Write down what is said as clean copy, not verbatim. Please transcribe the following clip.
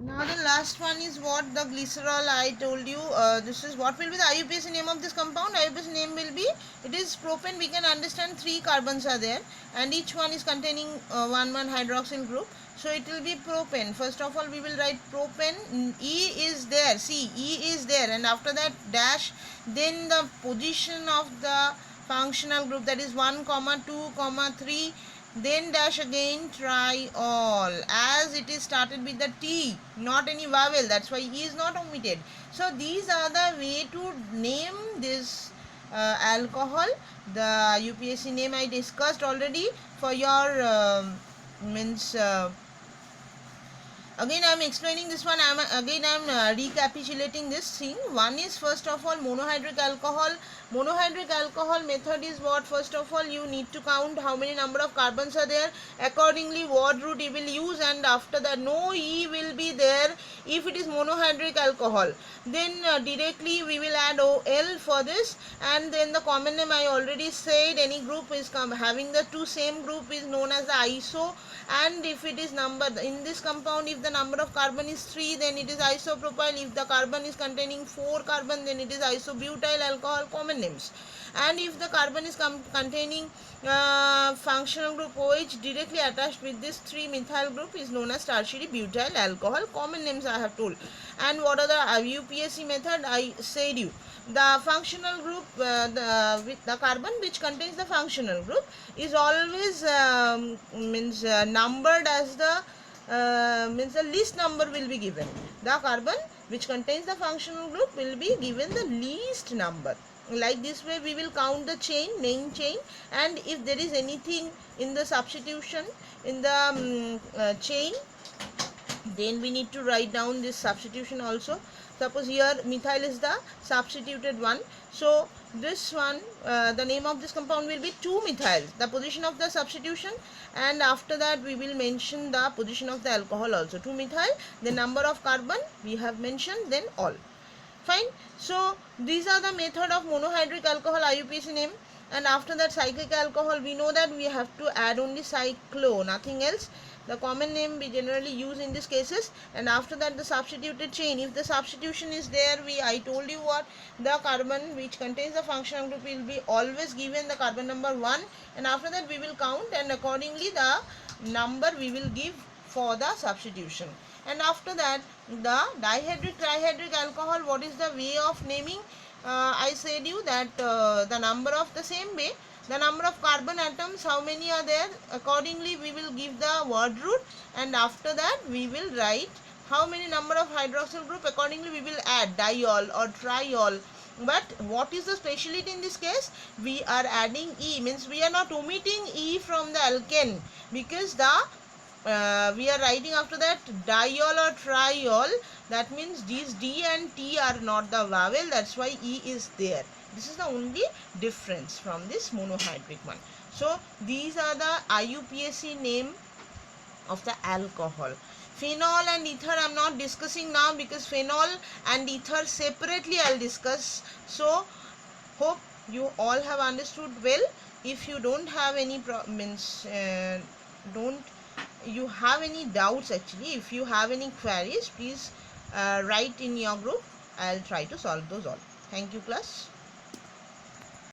Now the last one is what the glycerol I told you. This is what will be the IUPAC name of this compound. IUPAC name will be, it is propane. We can understand 3 carbons are there and each one is containing 1 hydroxyl group. So it will be propane. First of all we will write propane. E is there. See, E is there, and after that dash, then the position of the functional group, that is 1, 2, 3, then dash again triol, as it is started with the T, not any vowel, that's why E is not omitted. So these are the way to name this alcohol. The UPSC name I discussed already for your again I am explaining this one. I am recapitulating this thing. One is, first of all, monohydric alcohol. Monohydric alcohol method is what? First of all, you need to count how many number of carbons are there. Accordingly, word root you will use, and after that no E will be there if it is monohydric alcohol. Then directly we will add OL for this, and then the common name I already said. Any group is having the two same group is known as the iso, and if it is number in this compound, if the number of carbon is 3, then it is isopropyl. If the carbon is containing 4 carbon, then it is isobutyl alcohol, common names. And if the carbon is containing functional group OH directly attached with this 3 methyl group is known as tertiary butyl alcohol, common names I have told. And what are the UPSC method I said you. The functional group, with the carbon which contains the functional group is always numbered as the the least number will be given. The carbon which contains the functional group will be given the least number. Like this way we will count the chain, name chain, and if there is anything in the substitution in the chain, then we need to write down this substitution also. Suppose here methyl is the substituted one, so this one, the name of this compound will be 2-methyl, the position of the substitution, and after that we will mention the position of the alcohol also. 2-methyl, the number of carbon we have mentioned, then all. Fine. So these are the method of monohydric alcohol IUPAC name. And after that, cyclic alcohol, we know that we have to add only cyclo, nothing else. The common name we generally use in these cases. And after that, the substituted chain. If the substitution is there, I told you what, the carbon which contains the functional group will be always given the carbon number 1, and after that we will count, and accordingly the number we will give for the substitution. And after that, the dihydric trihydric alcohol, what is the way of naming? I said you that the number of the same way, the number of carbon atoms, how many are there, accordingly we will give the word root, and after that we will write how many number of hydroxyl group, accordingly we will add diol or triol. But what is the speciality in this case? We are adding E, means we are not omitting E from the alkane, because the we are writing after that diol or triol. That means these D and T are not the vowel, that's why E is there. This is the only difference from this monohydric one. So these are the IUPAC name of the alcohol. Phenol and ether I am not discussing now, because phenol and ether separately I will discuss. So hope you all have understood well. If you don't have any you have any doubts, actually if you have any queries, please write in your group. I'll try to solve those all. Thank you class.